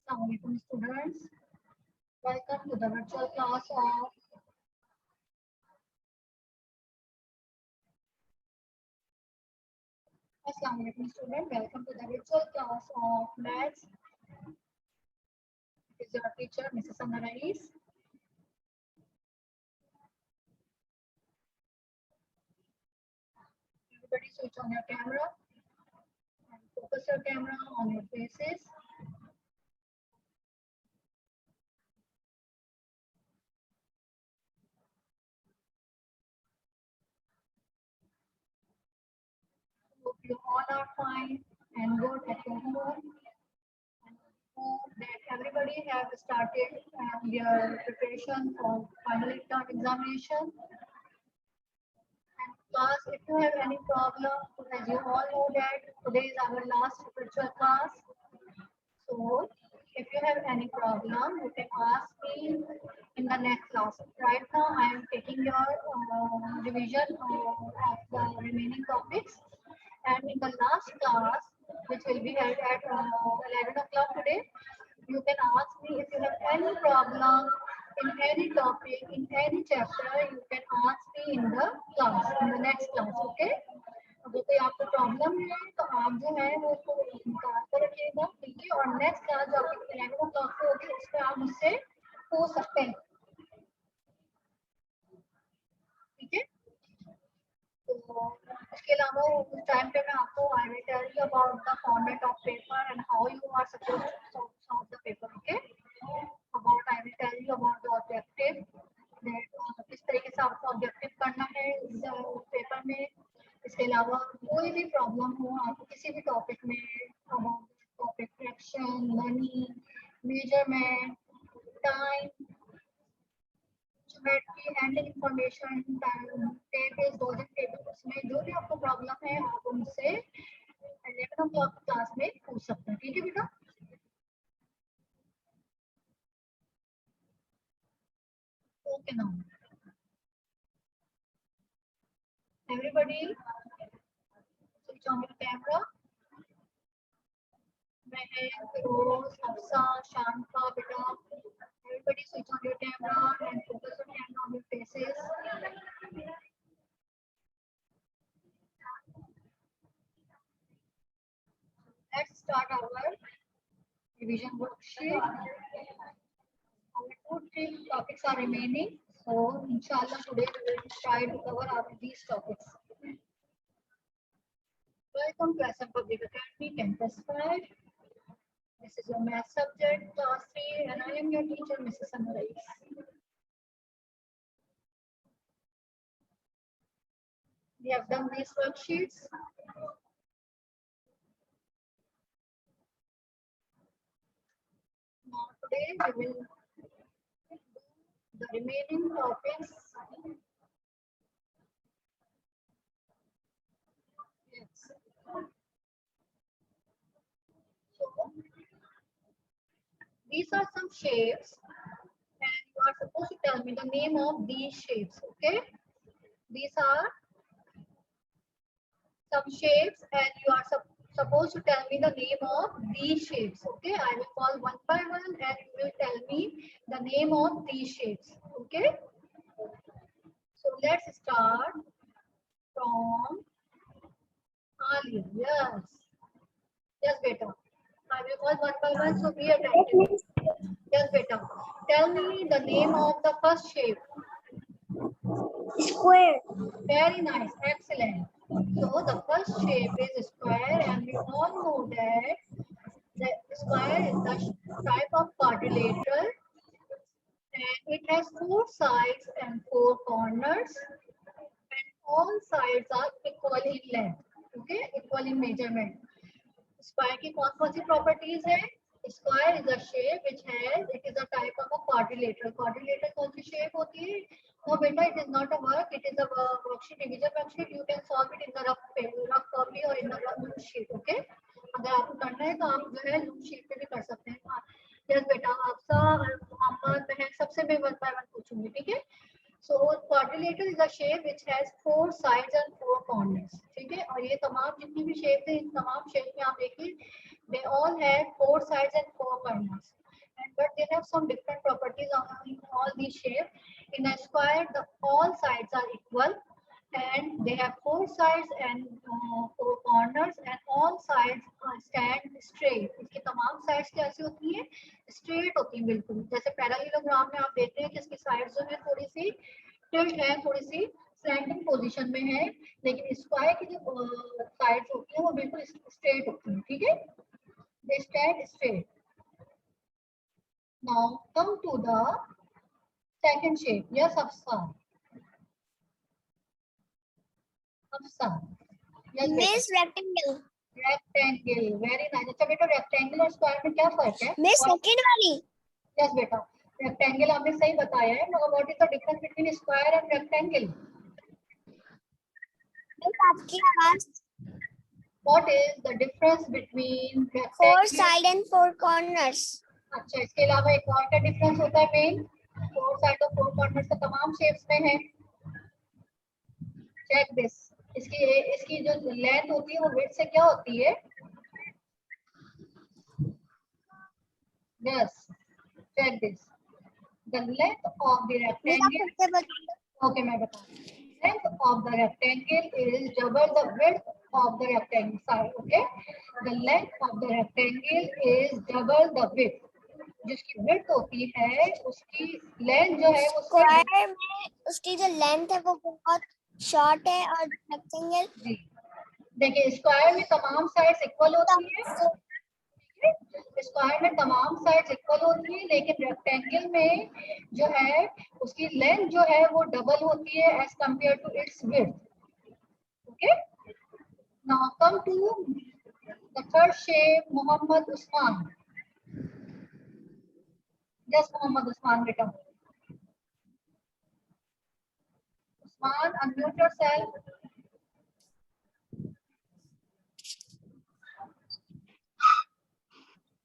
Assalamualaikum students. Welcome to the virtual class of Assalamualaikum student. Welcome to the virtual class of Maths. This is your teacher, Mrs. Samarais. Everybody switch on your camera and focus your camera on your faces. Hope you all are fine and good at your home. And hope that everybody have started their preparation for final exam examination. And class, if you have any problem, as you all know that today is our last virtual class. So if you have any problem, you can ask me in the next class. Right now, I am taking your revision of the remaining topics. And in the last class, which will be held at 11 o'clock today, you can ask me if you have any problem in any topic, in any chapter, you can ask me in the class, in the next class, okay? अगर कोई आपको problem है तो आप जो है वो उसको निकाल कर रखिएगा, ठीक है? और नेक्स्ट क्लास जो आपकी 11 o'clock पे होगी उस पर आप मुझसे पूछ सकते हैं, ठीक है? तो इसके अलावा उस टाइम पे मैं आपको I will tell you about the format of paper and how you are supposed to solve the paper, okay? About I will tell you about the objective, that किस तरीके से आपको ऑब्जेक्टिव करना है इस पेपर में. इसके अलावा कोई भी प्रॉब्लम हो आपको किसी भी टॉपिक में, topic fraction, money, measurement, time, geometry, handling information, tables, logic table, उसमें जो भी आपको प्रॉब्लम है आप उनसे 11 o'clock क्लास में पूछ सकते हैं, ठीक है बेटा? Okay now everybody switch on your camera. Meher, Firoz, Hafsa, Shanta, beta, everybody switch on your camera and focus your camera on your faces. Let's start our revision worksheet. Our 2-3 topics are remaining, so inshallah today we will try to cover all these topics. Welcome to SM Public Academy Campus 5. This is your math subject, class 3, and I am your teacher, Mrs. Samarais. We have done these worksheets. Now today we will do the remaining topics. Yes. So these are some shapes and you are supposed to tell me the name of these shapes, okay? These are some shapes and you are supposed to tell me the name of these shapes, okay? I will call one by one and you will tell me the name of these shapes, okay? So let's start from Alia. Yes. Yes, beta. I will call one by one, so be attentive. Yes, beta. Tell me the name of the first shape. Square. Very nice. Excellent. So the first shape is square and we all know that the square is the type of quadrilateral and it has 4 sides and 4 corners and all sides are equal in length, okay? Equal in measurement. Square की कौन सी properties है? Square is a shape which has, it is a type of a quadrilateral. Quadrilateral कौन सी shape होती है? No beta, it is not a work, it is a worksheet, division worksheet. You can solve it in the rough copy or in the loose sheet, okay? अगर आपको करना है तो आप जो है loose sheet पे भी कर सकते हैं. Yes बेटा, आपसा मोहम्मद बहन सबसे मैं one by one पूछूंगी, ठीक है? So quadrilateral is a shape which has 4 sides and 4 corners, ठीक है? और ये तमाम जितनी भी शेप है इन तमाम शेप में आप देखिए, they all have 4 sides and 4 corners. but they have some different properties on all these shapes. In a square, all sides are equal, and they have four sides and four corners, and all sides stand straight. इसकी तमाम sides कैसी होती हैं? Straight होती हैं बिल्कुल. जैसे parallelogram में आप देखते हैं कि इसकी sides जो है थोड़ी सी tilt है, थोड़ी सी स्लैंडिंग पोजीशन में है, लेकिन स्क्वायर की जो साइड्स होती हैं वो बिल्कुल स्ट्रेट होती हैं. ठीक है, they stand straight. Now come to the second shape. Yes, Afsa. Afsa. Yes, Miss rectangle. rectangle. Very nice. अच्छा बेटा, rectangle और square में क्या फर्क है? Miss second वाली. Yes बेटा, rectangle आपने सही बताया है, मगर what is the difference between square and rectangle? Miss आपकी आवाज. What is the difference between rectangle? Four side and four corners. अच्छा, इसके अलावा एक और क्या डिफरेंस होता है मेन? फोर साइड और फोर कॉर्नर्स तो तमाम शेप्स में है. Check this. इसकी जो लेंथ होती है वो विड्थ से क्या होती है? Yes, check this. The length of the rectangle. Okay, मैं बता रही हूँ. Length of the rectangle is double the width of the rectangle side. Okay, the length of the rectangle is double the width. जिसकी width होती है उसकी length जो है उसकी स्क्वायर में उसकी जो लेंथ है वो बहुत शॉर्ट है और रेक्टेंगल. देखिए, स्क्वायर में तमाम साइड्स इक्वल होती है. स्क्वायर में तमाम साइड्स इक्वल होती है, लेकिन रेक्टेंगल में जो है उसकी लेंथ जो है वो डबल होती है as compare to its width. Okay, now come to the third shape, Mohammad Usman. Yes Mohammad Usman बेटा. Usman, unmute yourself.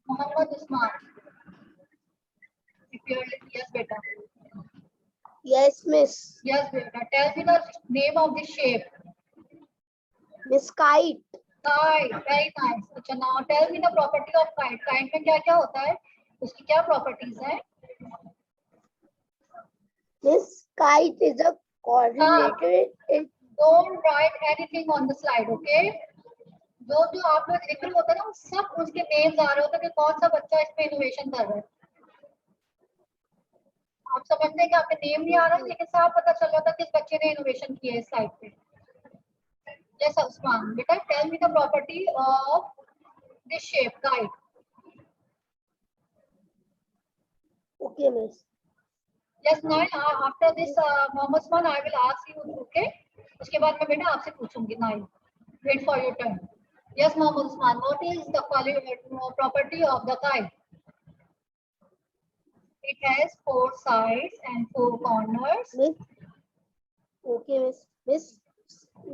Muhammad Usman. If you're yes, beta. Yes, miss. Yes, beta. Tell me the name of the shape. Miss kite. Kite. Very nice. अच्छा, now tell me the property of kite. Kite में क्या क्या होता है? उसकी क्या properties हैं? Miss kite is a coordinated. Don't write anything on the slide, okay? जो जो आप लोग लिख रहे होते हैं ना, वो सब उसके नेम्स आ रहे होते हैं कि कौन सा बच्चा इसमें इनोवेशन कर रहा है. आप समझते हैं कि आपके नेम नहीं आ रहा है, लेकिन साफ पता चल रहा था किस बच्चे ने इनोवेशन किया है इस साइड पे. Yes, Usman. Beta, tell me the property of this shape, kite. Okay, miss. Yes, now after this, Mohammed Usman, I will ask you. Okay. उसके बाद मैं बेटा आपसे पूछूंगी. Now, wait for your turn. Yes, Mohammed Usman. What is the property of the kite? It has four sides and four corners. Miss. Okay, miss.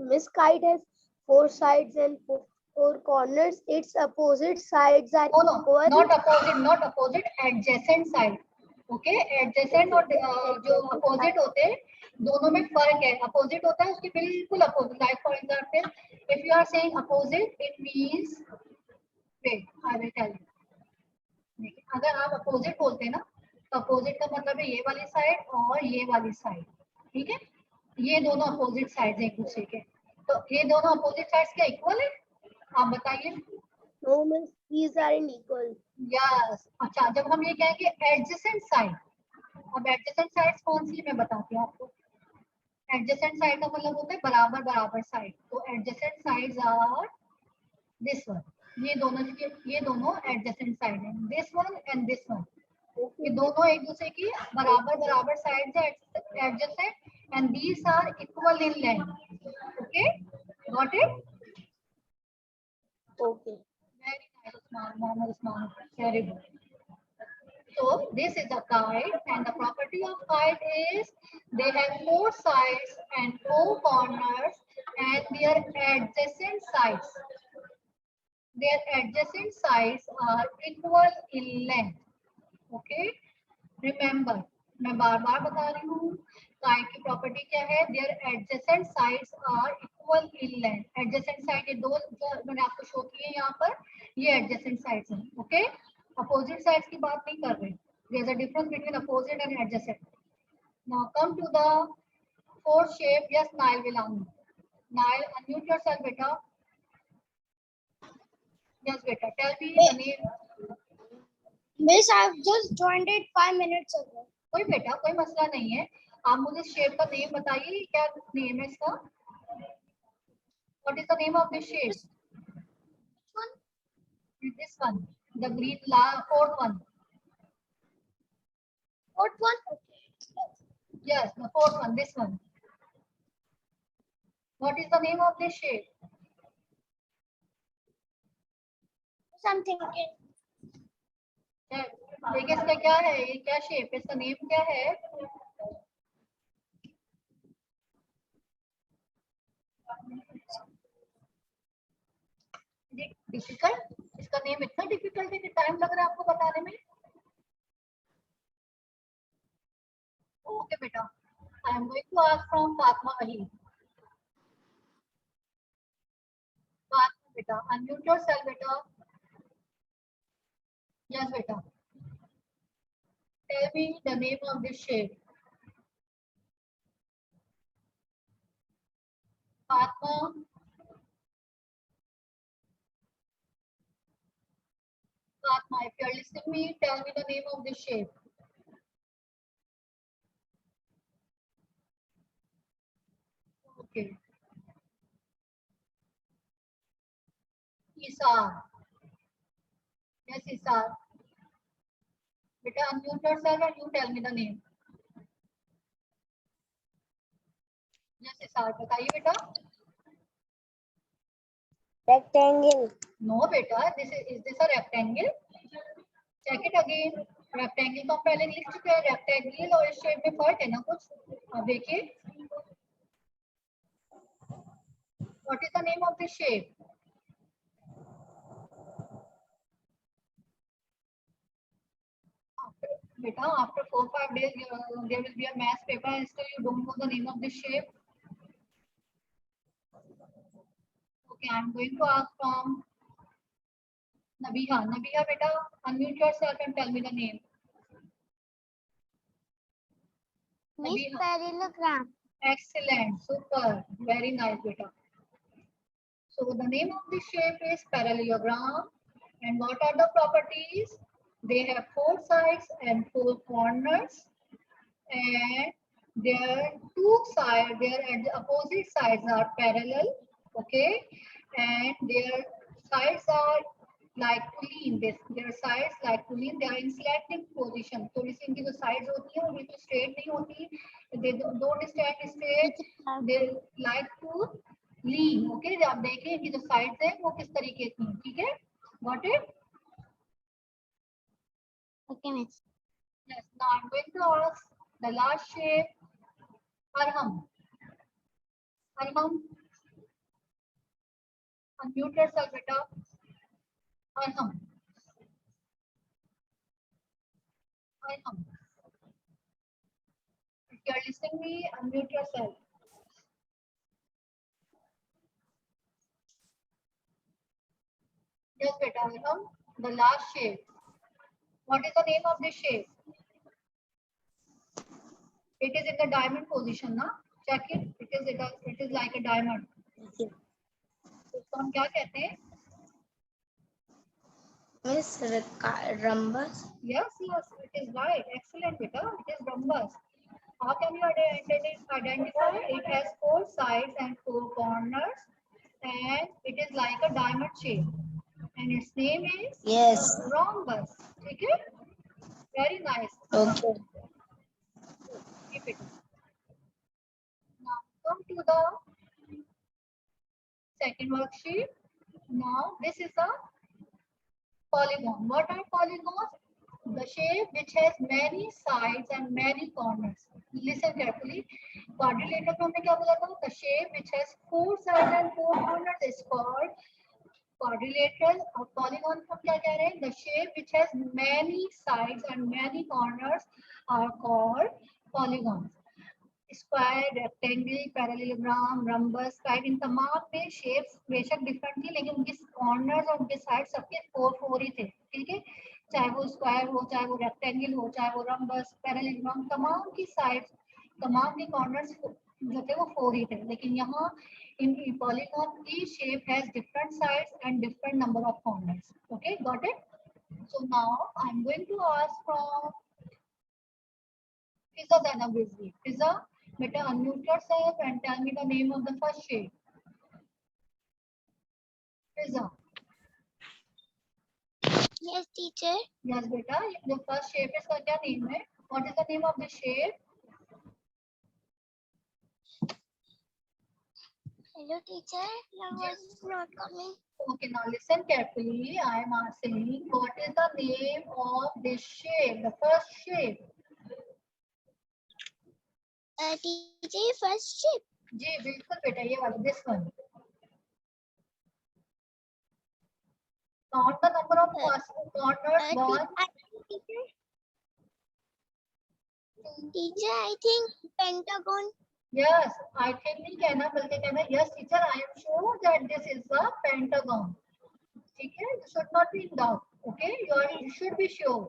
Miss kite has four sides and four corners. Its opposite sides are No, equal. not opposite, adjacent side. Okay, adjacent और जो opposite होते हैं दोनों में फर्क है. Opposite होता है उसके बिल्कुल opposite. Like for example, if you are saying opposite, it means, wait, I will tell you. अगर आप opposite बोलते हैं ना, तो opposite का मतलब है ये वाली साइड और ये वाली साइड. ठीक है, ये दोनों opposite sides हैं एक दूसरे के. तो ये दोनों opposite sides क्या इक्वल है? आप बताइए. No, miss. These are unequal. Yes. अच्छा, जब हम ये कहेंगे एडजेसेंट साइड, अब एडजेसेंट साइड्स कौन सी मैं बताती हूँ आपको. एडजेसेंट साइड का मतलब होता है बराबर बराबर साइड. तो adjacent sides are this one. ये दोनों एडजेसेंट साइड हैं. This one and this one. ये दोनों एक दूसरे की बराबर बराबर साइड्स है adjacent, and these are equal in length. Okay, got it? Okay. Very nice, Usman. Mohammed Usman. Very good. So this is a kite, and the property of kite is they have four sides and four corners, and their adjacent sides. Their adjacent sides are equal in length. Okay. Remember, मैं बार बार बता रही हूँ, kite की property क्या है? Their adjacent sides are equal in length. Adjacent side ये दो जो मैंने आपको शो किए यहाँ पर, ये adjacent sides हैं. Okay. Opposite sides की बात नहीं कर रहे. There's a difference between opposite and adjacent. Now come to the fourth shape. Yes, Nile will answer. Nile, unmute yourself, beta. Yes, beta. Tell me the name. Miss, I've just joined it 5 minutes ago. कोई बेटा कोई मसला नहीं है. आप मुझे shape का name बताइए. क्या नेम है इसका? What is the name of this shape? This one. The green fourth one. Fourth one? Yes, the fourth one. This one. What is the name of this shape? I'm thinking. देखिए इसका क्या है, ये क्या shape है, इसका name क्या है? डिफिकल्ट. इसका नेम इतना डिफिकल्ट है कि टाइम लग रहा है आपको बताने में. ओके बेटा, I am going to ask from Fatima Waheed. Fatima बेटा, अनम्यूट योरसेल्फ बेटा. यस बेटा. Tell me the name of this shape. Fatima. Fatma, if you are listening to me, tell me the name of this shape. Okay. Isar. Yes, Isar. Beta, unmute yourself and you tell me the name. Yes, Isar. बताइए बेटा. Rectangle. No, beta. Is this a rectangle? Check it again. Rectangle तो हम पहले लिख चुके हैं. Rectangle और इस shape में फर्क है ना कुछ? अब देखिए. What is the name of this shape? Beta, after 4-5 days, there will be a math paper and still you don't know the name of this shape. Okay, I'm going to ask from Nabiha. Nabiha, beta, unmute yourself and tell me the name. Miss, Nabiha. parallelogram. Excellent, super, very nice, beta. So the name of this shape is parallelogram. And what are the properties? They have 4 sides and 4 corners. And their two sides, their opposite sides are parallel. Okay, and their sides are like colline. Their sides like colline. They are in slanting position. So इनकी जो sides होती हैं वो बिल्कुल straight नहीं होती. They don't stand straight. They like to lean. Okay, आप देखें इनकी जो sides हैं वो किस तरीके की हैं. ठीक है? Got it? Okay, miss. Yes. Now I'm going to ask the last shape. Arham. Arham. Unmute yourself, beta. Arham. Arham. If you are listening to me, unmute yourself. Yes, beta. Arham. The last shape. What is the name of this shape? It is in the diamond position, na? Check it. It is like a diamond. इसको हम क्या कहते हैं? Miss, rhombus. Yes, it is right. Excellent, beta. It is rhombus. How can you identify? It has 4 sides and 4 corners, and it is like a diamond shape. And its name is rhombus. Okay? Very nice. Okay. Keep it. Now come to the second worksheet. Now this is a polygon. What are polygons? The shape which has many sides and many corners. Listen carefully. Quadrilateral को हमने क्या बोला था? The shape which has 4 sides and 4 corners is called quadrilateral. और polygon को हम क्या कह रहे हैं? The shape which has many sides and many corners are called polygons. Square, rectangle, parallelogram, rhombus, right, इन तमाम में शेप्स बेशक डिफरेंट थी लेकिन उनके कॉर्नर्स और उनके साइड सबके 4 4 ही थे. ठीक है? चाहे वो स्क्वायर हो, चाहे वो रेक्टेंगल हो, चाहे वो रम्बस, पैरेललोग्राम, तमाम की साइड्स, तमाम के कॉर्नर्स जो थे वो 4 ही थे। लेकिन यहाँ इन पॉलीगॉन की shape has different sides and different number of corners. Okay, got it? So now I am going to ask from Fiza Zainab Rizvi. Fiza, better unmute yourself and tell me the name of the first shape. Fiza. Yes, teacher. Yes, beta. The first shape is क्या name है? What is the name of the shape? Hello, teacher. Your voice is not coming. Okay, now listen carefully. I am asking, what is the name of this shape? The first shape. Teacher, ये first shape. जी बिल्कुल बेटा, ये वाला, this one. Count the number of corners. One. Teacher, I think pentagon. Yes, I think नहीं कहना बल्कि कहना yes teacher, I am sure that this is the pentagon. ठीक है, you should not be in doubt. Okay, you should be sure.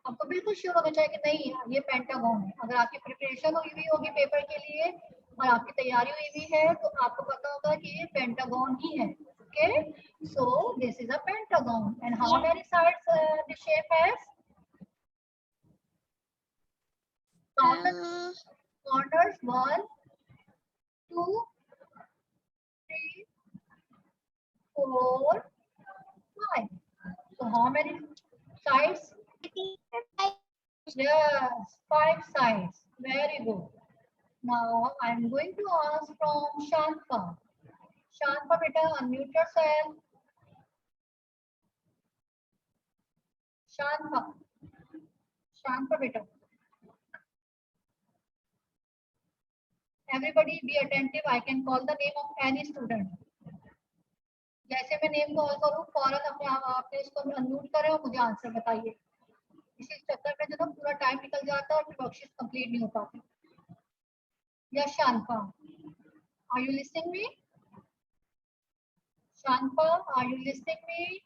आपको बिल्कुल sure होना चाहिए कि नहीं ये पेंटागन है। अगर आपकी प्रिपरेशन हुई हुई होगी पेपर के लिए और आपकी तैयारी हुई हुई है तो आपको पता होगा कि ये पेंटागन ही है। Okay, so this is a pentagon and how many sides the shape has? Count the corners. 1, 2, 3, 4, 5. So how many sides? Yes, 5 sides. Very good. Now I'm going to ask from Shanfa. Shanfa, beta, unmute yourself. Shanfa. Shanfa, beta. Everybody be attentive. I can call the name of any student. जैसे मैं name call करूँ फौरन अपने आपने इसको unmute करें और मुझे आंसर बताइए। इसी चक्कर में जो ना पूरा टाइम निकल जाता है और फिर वर्कशीट कंप्लीट नहीं हो पाती। Yes, Shanfa. Are you listening me? Shanfa, are you listening me?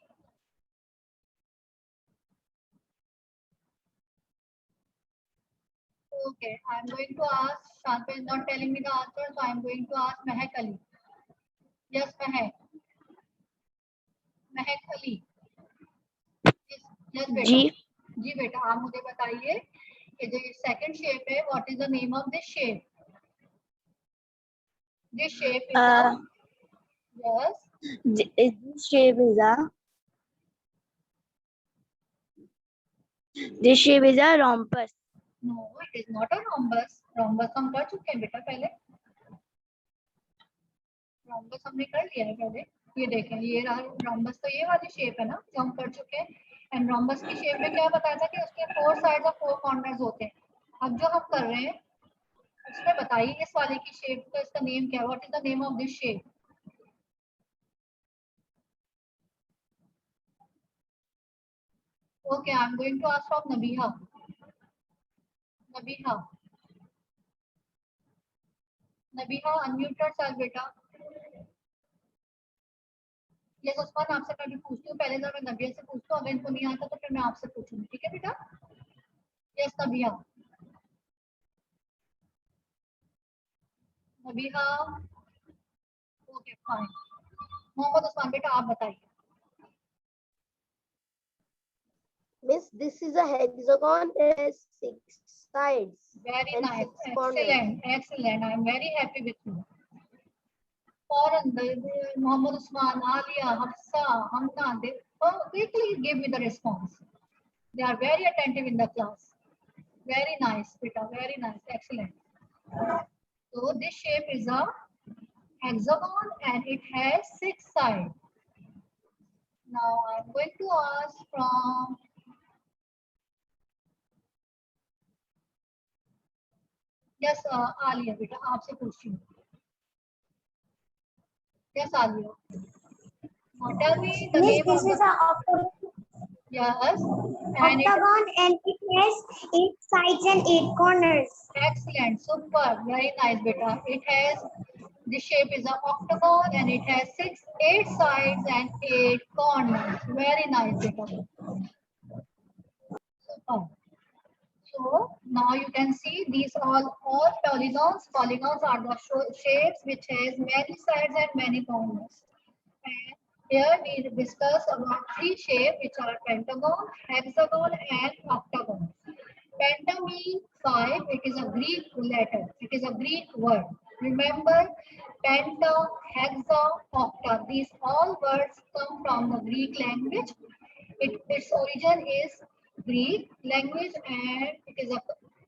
Okay, I'm going to ask. Shanfa is not telling me the answer, so I'm going to ask Mehak Ali. Yes, Mehak. Mehak Ali. Yes, बेटा. जी बेटा, आप मुझे बताइए कि जो second shape है, what is the name of this shape? This shape is a, yes. This shape is a rhombus. No, it is not a rhombus. Rhombus हम कर चुके हैं बेटा पहले। rhombus हमने कर लिया है पहले। ये देखें, ये rhombus तो ये वाली शेप है ना जो हम कर चुके हैं। एंड rhombus की शेप में क्या बताया था कि उसके 4 साइड्स और 4 कॉर्नर्स होते हैं। अब जो हम कर रहे हैं उसमें बताइए इस वाले की शेप का इसका नेम क्या है? What is the name of this shape? Okay, I'm going to ask from Nabiha. Nabiha. Nabiha, unmute yourself, beta. Yes, Usman आपसे मैं भी पूछती हूँ। पहले जब मैं नबिया से पूछती हूँ, अगर इनको नहीं आता तो फिर मैं आपसे पूछूंगी। ठीक है बेटा? Yes, Nabiha. Nabiha. Okay, fine. Mohammad Usman बेटा आप बताइए। Miss, this is a hexagon. It has 6 sides. Very and nice. 6 corners. Excellent. Excellent. I am very happy with you. Foreign, Mohammed Usman, Alia, Hafsa, Hamna, they quickly give me the response. They are very attentive in the class. Very nice, Pita. Very nice. Excellent. So this shape is a hexagon and it has 6 sides. Now I'm going to ask from yes, Alia, बेटा आपसे पूछती हूँ. Yes, Alia. Now tell me the name of the. Yes. And Octagon and it has 8 sides and 8 corners. Excellent, super, very nice, beta. It has the shape is an octagon and it has 8 sides and 8 corners. Very nice, beta. these all polygons. Polygons are the shapes which has many sides and many corners. And here we discuss about three shapes which are pentagon, hexagon, and octagon. Penta means five. It is a Greek letter. It is a Greek word. Remember, penta, hexa, octa. These all words come from the Greek language. Its origin is Greek language, and it is a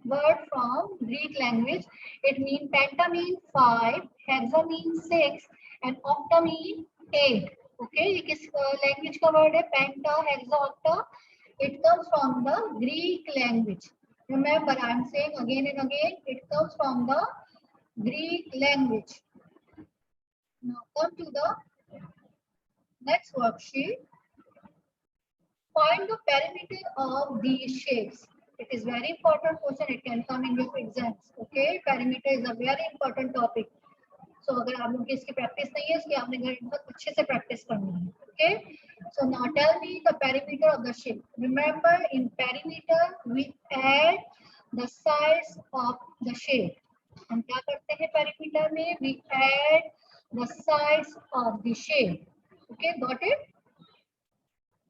word from Greek language. It means penta means five, hexa means six, and octa means eight. Okay, ये किस language का word है? Penta, hexa, octa. It comes from the Greek language. Remember, I am saying again and again, it comes from the Greek language. Now come to the next worksheet. Find the perimeter of these shapes. It is very important question. It can come in your exams. Okay, perimeter is a very important topic. So अगर आप लोग की इसकी practice नहीं है, इसकी आपने घर बहुत अच्छे से प्रैक्टिस करनी है. Okay. So now tell me the perimeter of the shape. Remember, in perimeter we add the sides of the shape. हम क्या करते हैं perimeter में? We add the sides of the shape. Okay, got it?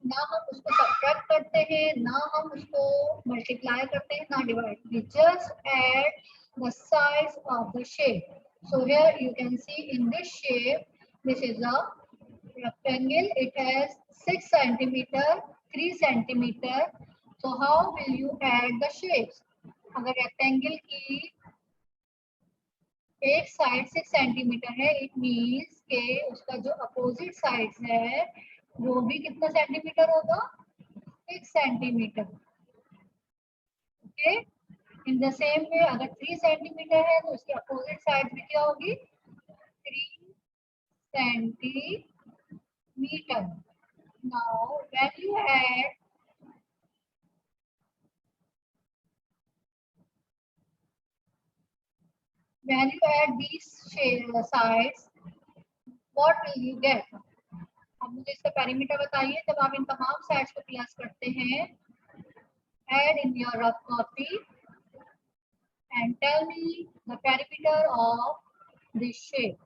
ना हम उसको subtract करते हैं, ना हम उसको मल्टीप्लाई करते हैं, ना divide. We just add the sides of the shape. So here you can see in this shape, this is a rectangle. It has 6 centimeter, 3 centimeter. So how will you add the shapes? अगर rectangle की एक side 6 centimetre है, it means के उसका जो opposite side है वो भी कितना सेंटीमीटर होगा? 6 centimetre. Okay, in the same way अगर 3 सेंटीमीटर है तो उसकी अपोजिट साइड भी क्या होगी? 3 centimetre. Now when you add these sides, what will you get? अब मुझे इसका पेरीमीटर बताइए. जब आप इन तमाम साइड्स को प्लस करते हैं, add in your rough copy and tell me the perimeter of this shape.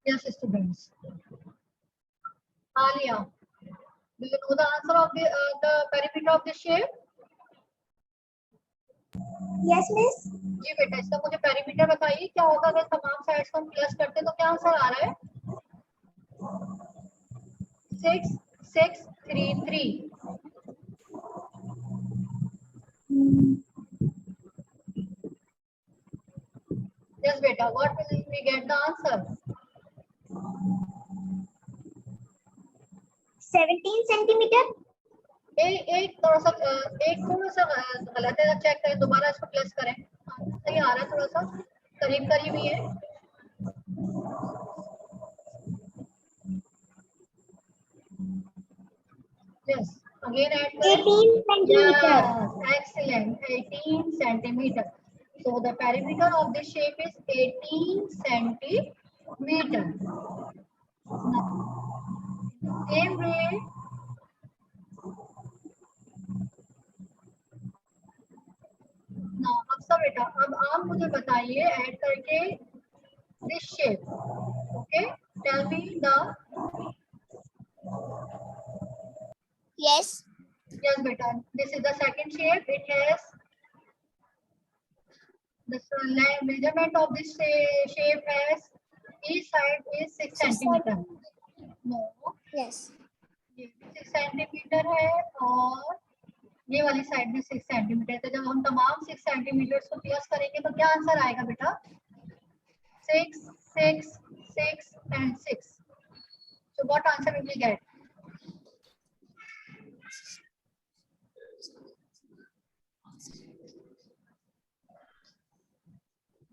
Yes, students. Alia, do you know the answer of the perimeter of this shape? Yes, miss. जी बेटा, इसका मुझे perimeter बताइए. क्या होगा अगर तमाम साइड्स को हम प्लस करते हैं तो क्या आंसर आ रहा है? 6, 6, 3, 3. Yes, beta. What will we get the answer? 17 centimeter. एक थोड़ा सा गलत है. चेक करें, दोबारा इसको प्लस करें. सही आ रहा है, थोड़ा सा करीब करीब ही है. Yes. Again add 18 centimeter. Yes, excellent. 18 centimeter. So the perimeter of this shape is 18 centimeter. Now, same way. Now, अब सब बेटा, अब आप मुझे बताइए ऐड करके this shape. Okay, tell me the. Yes. Yes, beta. This is the second shape. It has the measurement of this shape as each side is 6 centimeter. No. Yes. ये 6 centimetre है और ये वाली साइड में 6 centimetre. तो जब हम तमाम 6 सेंटीमीटर को प्लस करेंगे तो क्या आंसर आएगा बेटा? 6, 6, 6 and 6. So what answer will we get?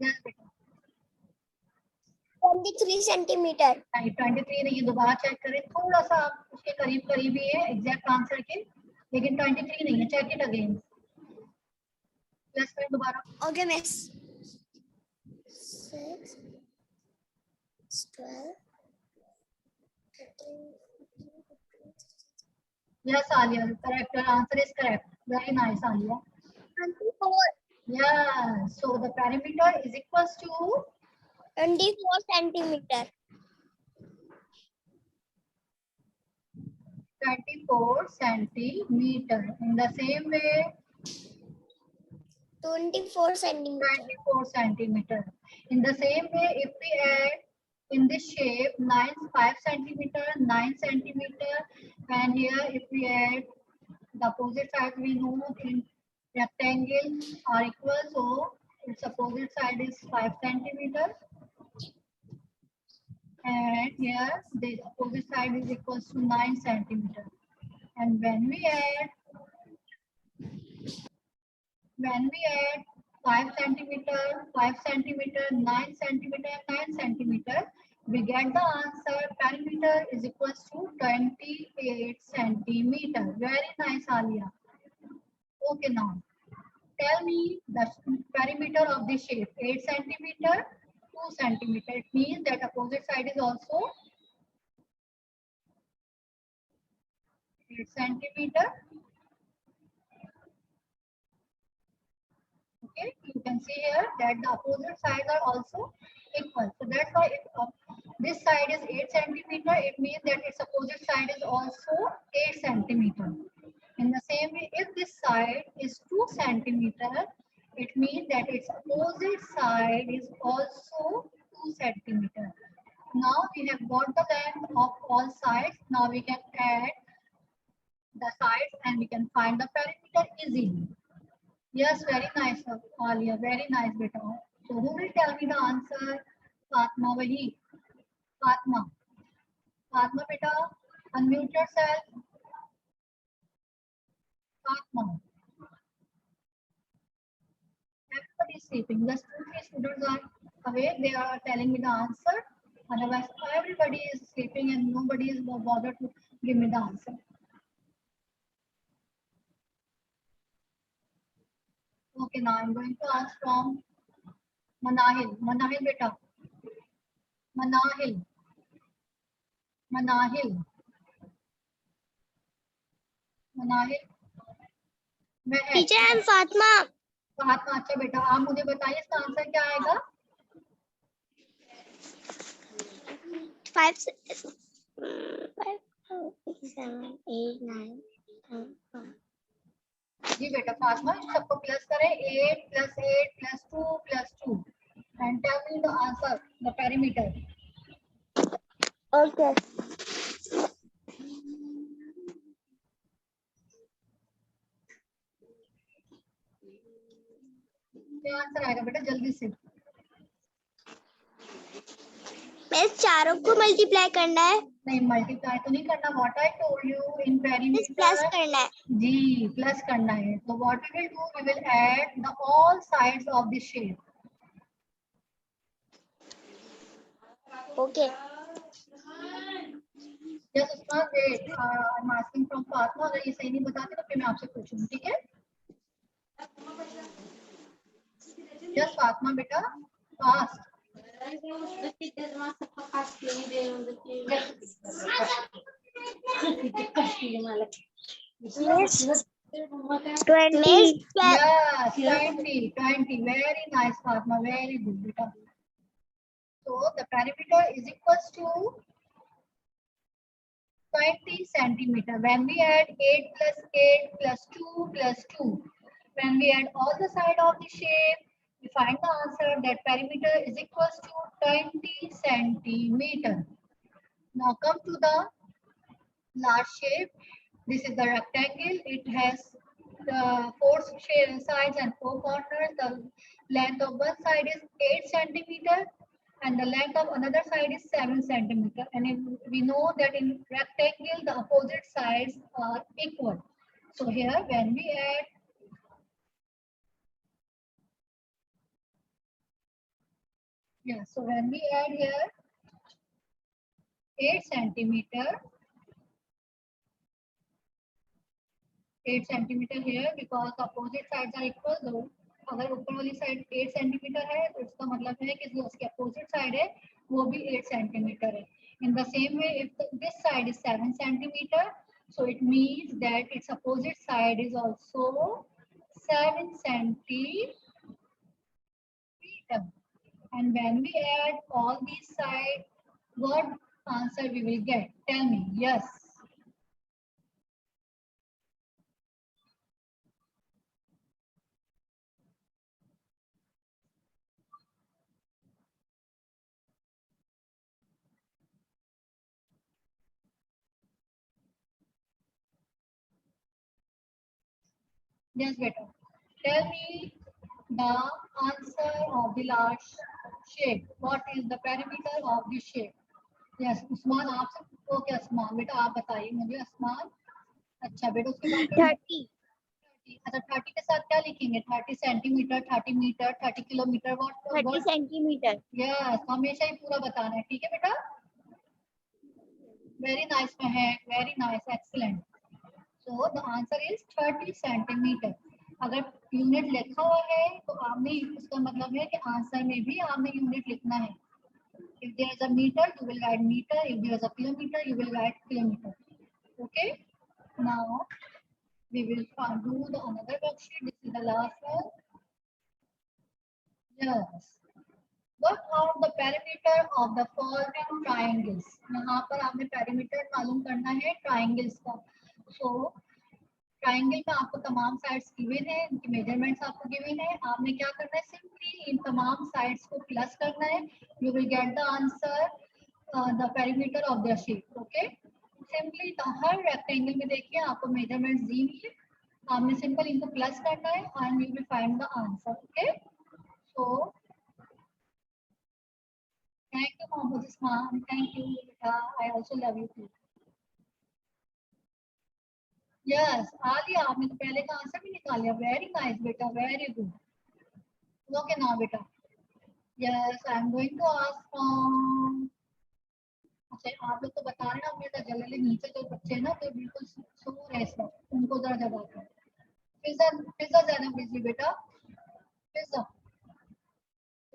Yes, बेटा. 23 centimeter. 23 नहीं, दोबारा चेक करें. थोड़ा सा आप उसके करीब करीब ही है एग्जैक्ट आंसर के, लेकिन 23 नहीं है. Check it again. प्लस करें दोबारा. Okay, miss. 6, 12, 13. Yes, Alia, correct. Your answer is correct. Very nice, Alia. 24 Yeah, so the perimeter is equals to 24 centimeter. 24 centimeter. In the same way, 24 centimeter. 24 centimeter. In the same way, if we add in this shape 5 centimeter, 9 centimeter, and here if we add the opposite side, we know in rectangle are equal, so its opposite side is 5 centimeter, and here the opposite side is equals to 9 centimeter. And when we add 5 centimeter, 5 centimeter, 9 centimeter, 9 centimeter, we get the answer perimeter is equals to 28 centimeter. Very nice, Alia. Okay, now tell me the perimeter of the shape. 8 centimeter, 2 centimeter. It means that opposite side is also 8 centimeter. Okay, you can see here that the opposite sides are also equal. So that's why if this side is 8 centimeter, it means that its opposite side is also 8 centimeter. In the same way, if this side is 2 centimeter, it means that its opposite side is also 2 centimeter. Now we have got the length of all sides. Now we can add the sides and we can find the perimeter easily. Yes, very nice, Alia. Very nice, beta. So who will tell me the answer? Fatma, wahi. Fatma. Fatma, beta. Unmute yourself. Fatma. Everybody is sleeping. Just 2-3 students are awake. They are telling me the answer. Otherwise, everybody is sleeping and nobody is bothered to give me the answer. Okay, now I'm going to ask from Manahil. Manahil, beta. Manahil. Manahil. Manahil. मैं Teacher, I am Fatma. Fatima, अच्छा बेटा आप मुझे बताइए इसका answer क्या आएगा? 5, 7, 8, 9, 10. जी बेटा फातिमा सबको प्लस करें 8 + 8 + 2 + 2 and tell me the answer, the perimeter. Okay. क्या आंसर आएगा बेटा जल्दी से? मैं चारों को मल्टीप्लाई करना है. नहीं मल्टीप्लाई तो नहीं करना. What I told you in plus perimeter करना है. जी प्लस करना है. तो what we will do, we will add the all sides of the shape. Okay. Just उसका wait I am asking from Fatima. अगर ये सही नहीं बताते तो फिर मैं आपसे पूछूंगी, ठीक है? जस्ट फातिमा बेटा fast. Miss 20. Yes, 20. Very nice, Fatma. Very good, beta. So the perimeter is equals to 20 centimeter. When we add 8 + 8 + 2 + 2, when we add all the side of the shape, we find the answer that perimeter is equals to 20 centimeter. Now come to the large shape. This is the rectangle. It has the 4 sides and 4 corners. The length of one side is 8 centimeter and the length of another side is 7 centimeter. And we know that in rectangle, the opposite sides are equal. So here when we add so when we add here 8 centimeter, 8 centimeter here because opposite sides are equal. So अगर ऊपर वाली side 8 centimetre है तो इसका मतलब है कि जो उसके अपोजिट साइड है वो भी 8 सेंटीमीटर है. In the same way, if this side is 7 centimeter, so it means that its opposite side is also 7 centimeter. And when we add all these sides, what answer we will get? Tell me. Yes. Yes, beta. Tell me the answer of the last shape. What is the perimeter of the shape? Yes, Usman आपसे okay Usman बेटा आप बताइए मुझे उस्मान अच्छा बेटा उसके बाद 30. अच्छा 30 के साथ क्या लिखेंगे 30 centimeter 30 meter 30 kilometer 30 centimeter. Yes हमेशा ही पूरा बताना है ठीक है बेटा very nice Mahak very nice excellent so the answer is 30 centimeter अगर यूनिट लिखा हुआ है तो आपने उसका मतलब है कि आंसर में भी आपने यूनिट लिखना है if there is a meter you will write meter if there is a kilometer you will write kilometer okay now we will do the another worksheet this is the last one yes work out the perimeter of the following triangles यहाँ पर आपने perimeter मालूम करना है triangles का so triangle में आपको तमाम साइड्स गिवन है उनकी मेजरमेंट्स आपको गिवन है आपने क्या करना है सिंपली इन तमाम साइड्स को प्लस करना है you will get the answer the perimeter of the shape okay simply her rectangle में देखिए आपको मेजरमेंट्स दी हुई है आपने सिंपल इनको प्लस करना है and you will find the answer okay so thank you Mohammad Usman thank you बेटा I also love you too yes Aliya आपने तो पहले का आंसर भी निकाल लिया वेरी नाइस बेटा वेरी गुड ओके ना बेटा yes I am going to ask from अच्छा आप लोग तो बता रहे ना मेरे जल्दी नीचे जो बच्चे हैं ना तो बिल्कुल सो रहे हैं उनको जरा जगा कर पिज्जा पिज्जा जाना बिजी बेटा pizza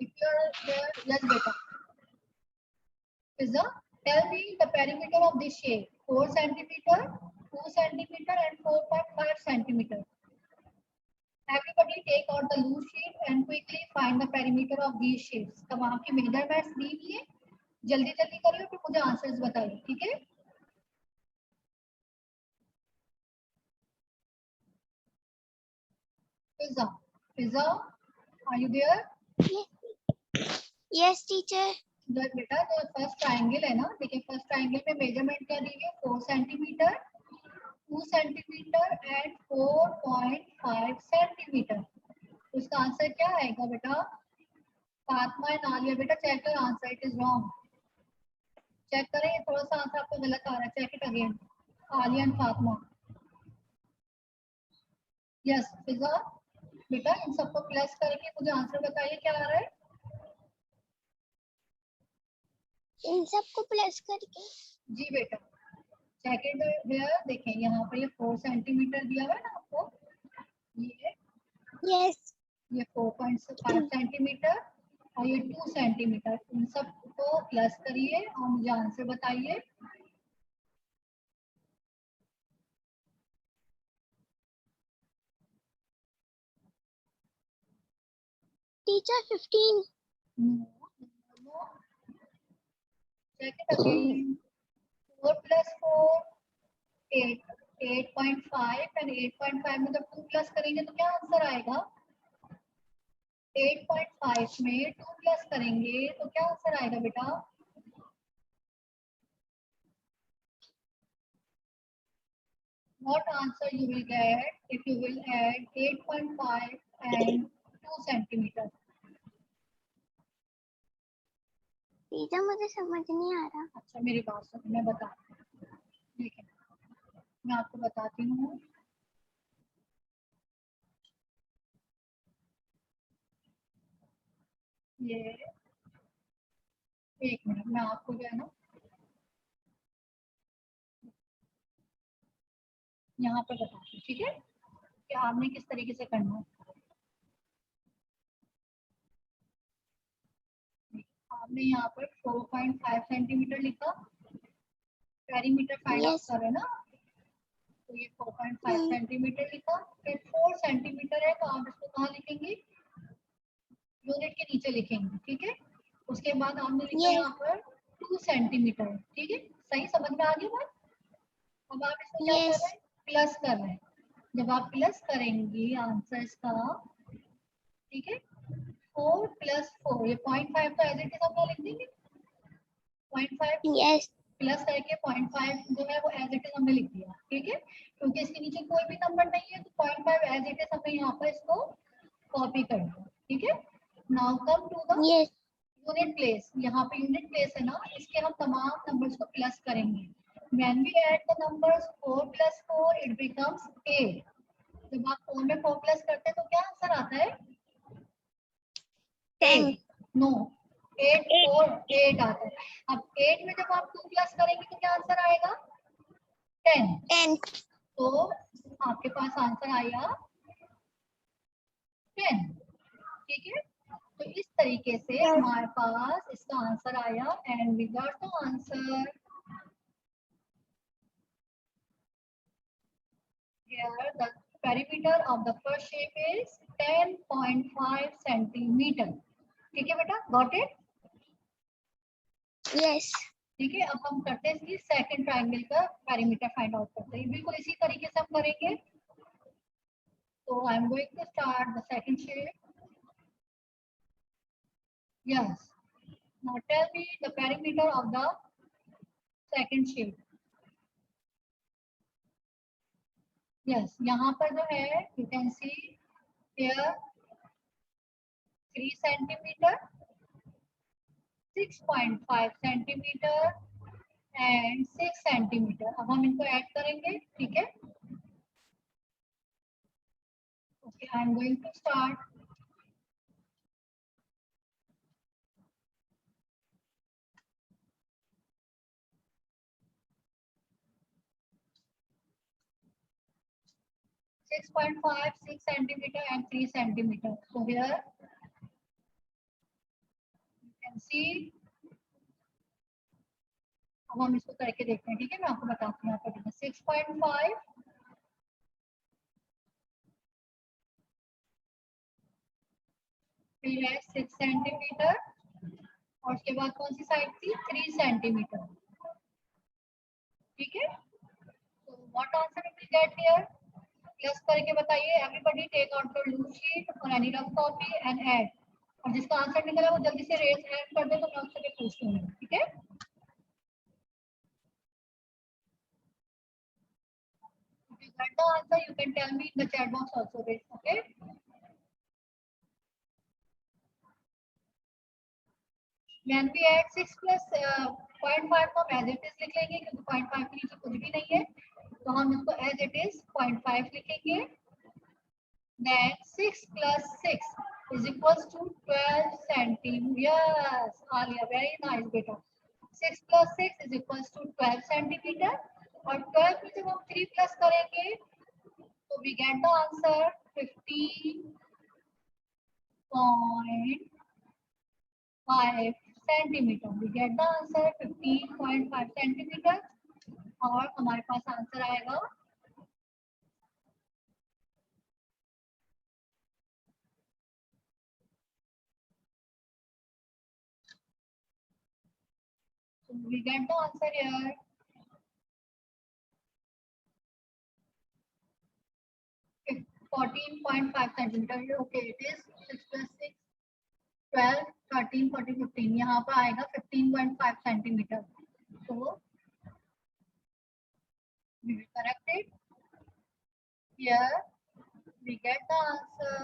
if you're there yes beta pizza tell me the perimeter of this shape 4 centimeter 2 centimeter and 4.5 centimeter. Everybody take out the loose sheet and quickly find the perimeter of these shapes. तब आपकी measurements दी हुई है जल्दी जल्दी करिए फिर मुझे answers बताइए ठीक है pizza pizza are you there Yes, teacher. बेटा जो फर्स्ट ट्राइंगल है ना देखिए फर्स्ट ट्राइंगल में मेजरमेंट क्या दी हुई है 4 सेंटीमीटर 2 सेंटीमीटर एंड 4.5 सेंटीमीटर उसका आंसर क्या आएगा बेटा फातिमा एंड आलिया बेटा चेक कर answer it is wrong check करें थोड़ा सा आंसर आपको गलत आ रहा है check it again Aliya and Fatima yes Fiza बेटा इन सबको प्लस करके मुझे आंसर बताइए क्या आ रहा है इन सबको प्लस करके जी बेटा चेक इट हियर देखें यहाँ पर ये 4 सेंटीमीटर दिया हुआ है ना आपको ये यस ये 4.5 सेंटीमीटर और ये 2 सेंटीमीटर इन सब को प्लस करिए और मुझे आंसर बताइए teacher 15 check it again 4 plus 4 8 8.5 and 8.5 में जब 2 प्लस करेंगे तो क्या आंसर आएगा 8.5 में 2 प्लस करेंगे तो क्या आंसर आएगा बेटा what answer you will get if you will add 8.5 and 2 centimeter teacher मुझे समझ नहीं आ रहा अच्छा मेरी बात सुनो मैं बताती हूँ ठीक है मैं आपको बताती हूँ ये एक मिनट मैं आपको जो है ना यहाँ पर बताती हूँ ठीक है कि आपने किस तरीके से करना है आपने यहाँ पर 4.5 सेंटीमीटर लिखा पेरीमीटर फाइंड आउट कर रहे ना तो ये 4.5 सेंटीमीटर लिखा, फिर 4 सेंटीमीटर है तो आप इसको कहाँ लिखेंगे, यूनिट के नीचे लिखेंगे, ठीक है। उसके बाद आपने लिखा Yes. यहाँ पर 2 सेंटीमीटर, ठीक है, सही समझ में आ गई बात। अब आप इसको क्या कर Yes. रहे हैं, प्लस कर रहे हैं। जब आप प्लस करेंगे आंसर्स का, ठीक है, 4 + 4, ये 0.5 तो एज इट इज हम लोग लिख देंगे, 0.5 Yes. प्लस करके 0.5 जो है वो एज इट इज हमने लिख दिया, ठीक है, क्योंकि इसके नीचे कोई भी नंबर नहीं है तो 0.5 एज इट इज हमने यहाँ पर इसको कॉपी कर दिया, ठीक है। Now come to the Yes. Unit place, यहाँ पे यूनिट प्लेस है ना, इसके हम तमाम नंबर्स को प्लस करेंगे। When we add the numbers 4 + 4 it becomes 8। जब आप 4 में 4 प्लस करते हैं तो क्या आंसर आता है, 10. नो 8 4 8 आता है। अब 8 में जब आप 2 प्लस करेंगे तो क्या आंसर आएगा, 10। 10. तो आपके पास आंसर आया 10, ठीक है। तो इस तरीके से हमारे पास इसका आंसर आया and we got the answer here. The perimeter of the first shape is 10.5 centimeter, ठीक है बेटा, गॉट इट। Yes. ठीक है, अब हम करते हैं इसकी सेकंड ट्रायंगल का पेरीमीटर फाइंड आउट करते हैं, बिल्कुल इसी तरीके से हम करेंगे। तो I am going to start the second shape. Yes, now tell me the perimeter of the second shape. Yes, यहाँ पर जो है you can see here 3 centimeter, 6.5 centimeter and 6 centimeter. अब हम इनको ऐड करेंगे, ठीक है। Okay, I am going to start. Six 6 centimeter and 3 centimeter. So here you can see। अब हम इसको करके देखते हैं, ठीक है, मैं आपको बताती हूँ यहाँ पर 6.5, फिर है 6 सेंटीमीटर और उसके बाद कौन सी साइड थी, 3 सेंटीमीटर, ठीक है। तो what answer we get here, plus करके बताइए। Everybody take out your loose sheet और any rough copy and add, और जिसका आंसर निकला वो जल्दी से रेज हैंड कर दे तो मैं उससे भी पूछ लूंगी, ठीक है। If you get the answer, you can tell me in the chat box also, okay? When we add 6 plus 0.5 को हम as it is लिख लेंगे क्योंकि 0.5 के नीचे कुछ भी नहीं है, तो हम इसको as it is 0.5 लिखेंगे। Then 6 plus 6 is equals to 12 centimeter. Yes, Alia, very nice beta. 6 plus 6 is equals to 12 centimeter और 12 में जब हम 3 plus करेंगे तो we get the answer 15.5 centimeter. We get the answer 15.5 centimeter और हमारे पास आंसर आएगा so we get the answer here 14.5 centimeter. Okay, it is 6 plus 6 12 13 14 15, यहाँ पर आएगा 15.5 centimetre. So we will correct it. Here we get the answer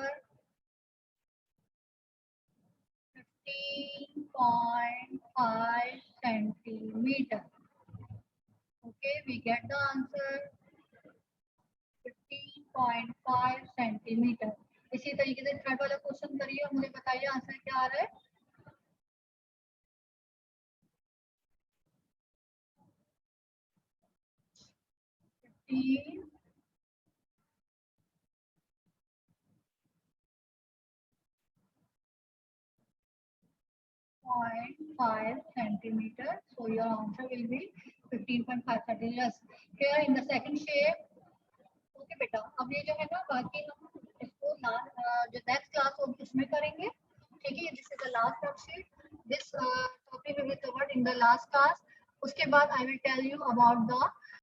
15.5 centimeter. Okay, we get the answer 15.5 centimetre. इसी तरीके से third वाला question करिए और मुझे बताइए आंसर क्या आ रहा है। $15.5 centimeter. So your answer will be 15.5 centimeters. Here in the second shape, okay बेटा, अब ये जो है ना बाकी हम इसको जो नेक्स्ट क्लास होगी उसमें करेंगे, ठीक है। This is the last worksheet, this topic will be covered in the last class. उसके बाद I will tell you about the